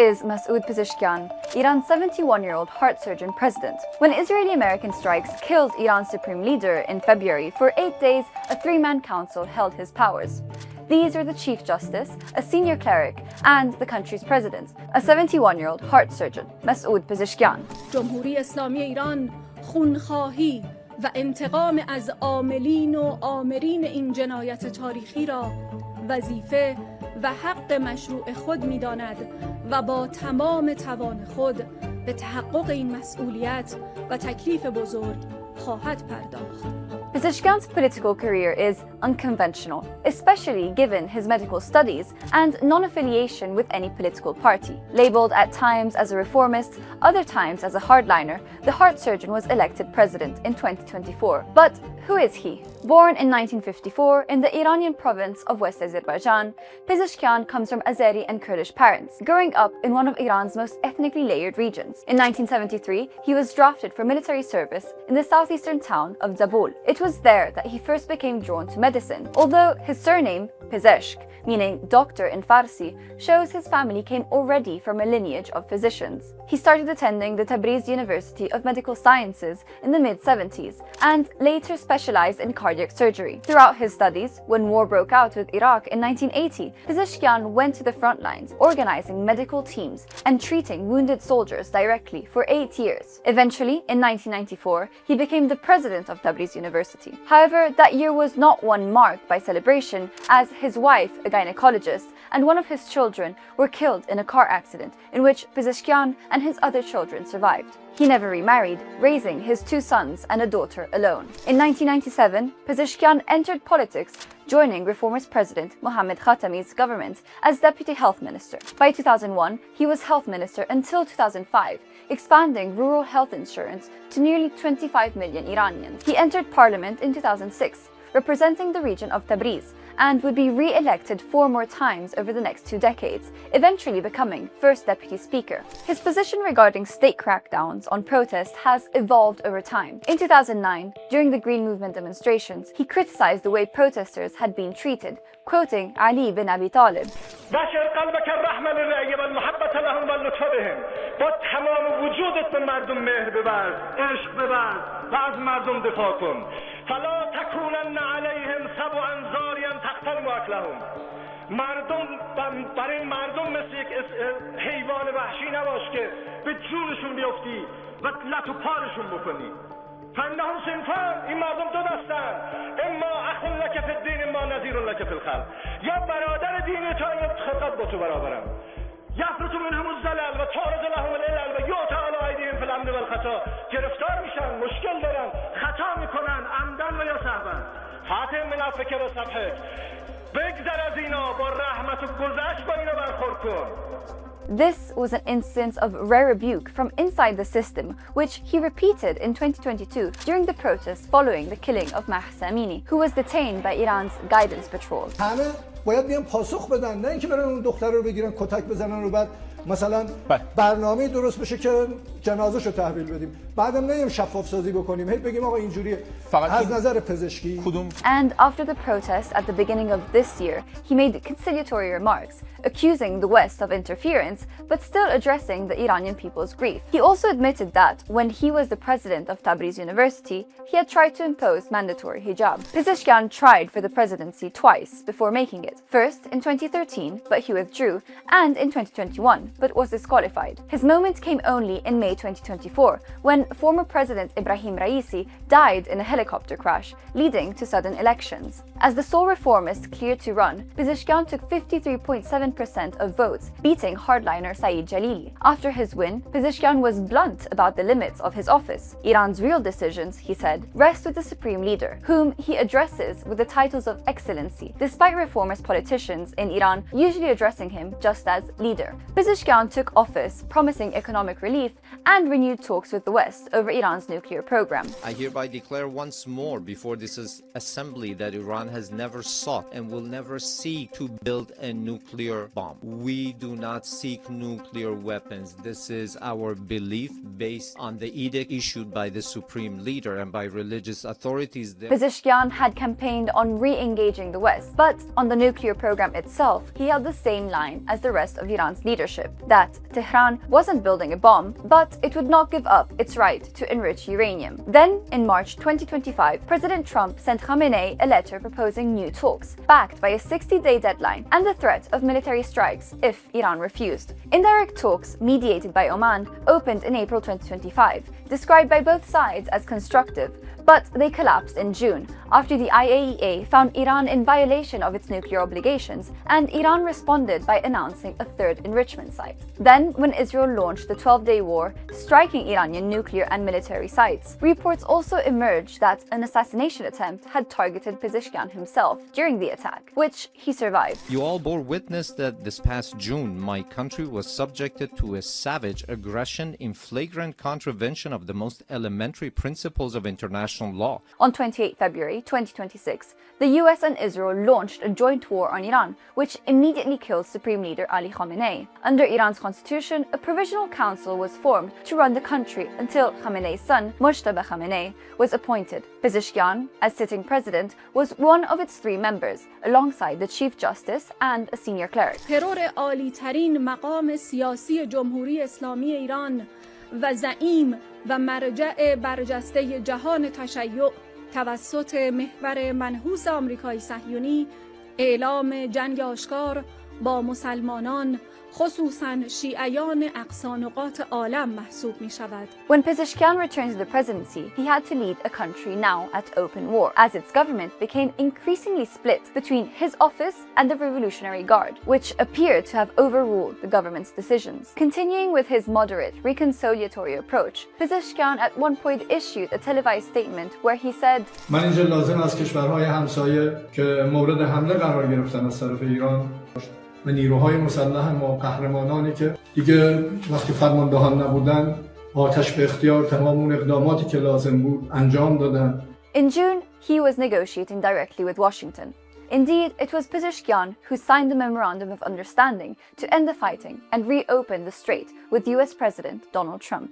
is Masoud Pezeshkian, Iran's 71-year-old heart surgeon president. When Israeli-American strikes killed Iran's supreme leader in February, for 8 days, a three-man council held his powers. These are the Chief Justice, a senior cleric, and the country's president, a 71-year-old heart surgeon, Masoud Pezeshkian. جمهوری اسلامی ایران خونخواهی و انتقام از عاملین و آمرین این جنایت تاریخی را وظیفه و حق مشروع خود می‌داند و با تمام توان خود به تحقق این مسئولیت و تکلیف بزرگ خواهد پرداخت. Pezeshkian's political career is unconventional, especially given his medical studies and non-affiliation with any political party. Labeled at times as a reformist, other times as a hardliner, the heart surgeon was elected president in 2024. But who is he? Born in 1954 in the Iranian province of West Azerbaijan, Pezeshkian comes from Azeri and Kurdish parents, growing up in one of Iran's most ethnically layered regions. In 1973, he was drafted for military service in the southeastern town of Zabul. It was there that he first became drawn to medicine, although his surname, Pezeshk, meaning doctor in Farsi, shows his family came already from a lineage of physicians. He started attending the Tabriz University of Medical Sciences in the mid-70s and later specialized in cardiac surgery. Throughout his studies, when war broke out with Iraq in 1980, Pezeshkian went to the front lines, organizing medical teams and treating wounded soldiers directly for 8 years. Eventually, in 1994, he became the president of Tabriz University. However, that year was not one marked by celebration, as his wife, a gynecologist, and one of his children were killed in a car accident in which Pezeshkian and his other children survived. He never remarried, raising his 2 sons and a daughter alone. In 1997, Pezeshkian entered politics, joining reformist president Mohammad Khatami's government as deputy health minister. By 2001, he was health minister until 2005, expanding rural health insurance to nearly 25 million Iranians. He entered parliament in 2006, representing the region of Tabriz, and would be re-elected 4 more times over the next 2 decades, eventually becoming first deputy speaker. His position regarding state crackdowns on protest has evolved over time. In 2009, during the Green Movement demonstrations, he criticized the way protesters had been treated, quoting Ali bin Abi Talib. فلا تكونن عليهم سبعا زاريا تقتل واكلهم برای مردم مثل یک حیوان وحشی نباش که به جونشون بیفتی و لط و پارشون بکنی فانهم صنفان این مردم 2 دستن اما اخ لک فی الدین اما نذیر لک فی الخلق یا برادر دین تو یا خلقت با تو برابرم یفرط منهم الزلل و تعرض لهم العلل و یؤتی علی ایدیهم فی الامن والخطا گرفتار میشن مشکل دارن خطا میکنن عمدن و یا سهوا فاتح منافقه و صفحه بگذر از اینا با رحمت و گذشت با اینا برخورد کن. This was an instance of rare rebuke from inside the system, which he repeated in 2022 during the protests following the killing of Mahsa Amini, who was detained by Iran's guidance patrol. همه باید بیان پاسخ بدن، نه اینکه برن اون دختر رو بگیرن کتک بزنن و بعد مثلا برنامه درست بشه که جنازه‌شو تحویل بدیم، بعدم نیم شفاف سازی بکنیم، هی بگیم آقا اینجوریه. از نظر پزشکی And after the protest at the beginning of this year, he made conciliatory remarks, accusing the West of interference, but still addressing the Iranian people's grief. He also admitted that when he was the president of Tabriz University, he had tried to impose mandatory hijab. Pezeshkian tried for the presidency twice before making it. First in 2013, but he withdrew, and in 2021, but was disqualified. His moment came only in May 2024, when former President Ebrahim Raisi died in a helicopter crash, leading to sudden elections. As the sole reformist cleared to run, Pezeshkian took 53.7% of votes, beating hardliner Saeed Jalili. After his win, Pezeshkian was blunt about the limits of his office. Iran's real decisions, he said, rest with the supreme leader, whom he addresses with the titles of excellency, despite reformist politicians in Iran usually addressing him just as leader. Pezeshkian took office, promising economic relief and renewed talks with the West over Iran's nuclear program. I hereby declare once more before this assembly that Iran has never sought and will never seek to build a nuclear bomb. We do not seek nuclear weapons. This is our belief based on the edict issued by the supreme leader and by religious authorities. Pezeshkian had campaigned on re-engaging the West, but on the nuclear program itself, he held the same line as the rest of Iran's leadership. relationship, that Tehran wasn't building a bomb, but it would not give up its right to enrich uranium. Then, in March 2025, President Trump sent Khamenei a letter proposing new talks, backed by a 60-day deadline and the threat of military strikes if Iran refused. Indirect talks, mediated by Oman, opened in April 2025, described by both sides as constructive, but they collapsed in June after the IAEA found Iran in violation of its nuclear obligations, and Iran responded by announcing a third enrichment site. Then, when Israel launched the 12-day war, striking Iranian nuclear and military sites, reports also emerged that an assassination attempt had targeted Pezeshkian himself during the attack, which he survived. You all bore witness that this past June, my country was subjected to a savage aggression in flagrant contravention of the most elementary principles of international law. On 28 February 2026, the US and Israel launched a joint war on Iran, which immediately killed Supreme Leader Ali Khamenei. Under Iran's constitution, a provisional council was formed to run the country until Khamenei's son, Mojtaba Khamenei, was appointed. Pezeshkian, as sitting president, was one of its 3 members, alongside the Chief Justice and a senior cleric. ترور عالی ترین مقام سیاسی جمهوری اسلامی ایران و زعیم و مرجع برجسته جهان تشیع توسط محور منحوس آمریکای صهیونی اعلام جنگ آشکار با مسلمانان خصوصاً شیعیان اقصا نقاط عالم محسوب می شود. When Pezeshkian returned to the presidency, he had to lead a country now at open war, as its government became increasingly split between his office and the Revolutionary Guard, which appeared to have overruled the government's decisions. Continuing with his moderate, reconciliatory approach, Pezeshkian at one point issued a televised statement where he said, من اینجا لازم از کشورهای همسایه که مورد حمله قرار گرفتن از طرف ایران و نیروهای مسلح ما قهرمانانی که دیگه وقتی فرماندهان نبودن آتش به اختیار تمام اون اقداماتی که لازم بود انجام دادن. In June, he was negotiating directly with Washington. Indeed, it was Pezeshkian who signed the memorandum of understanding to end the fighting and reopen the strait with US President Donald Trump.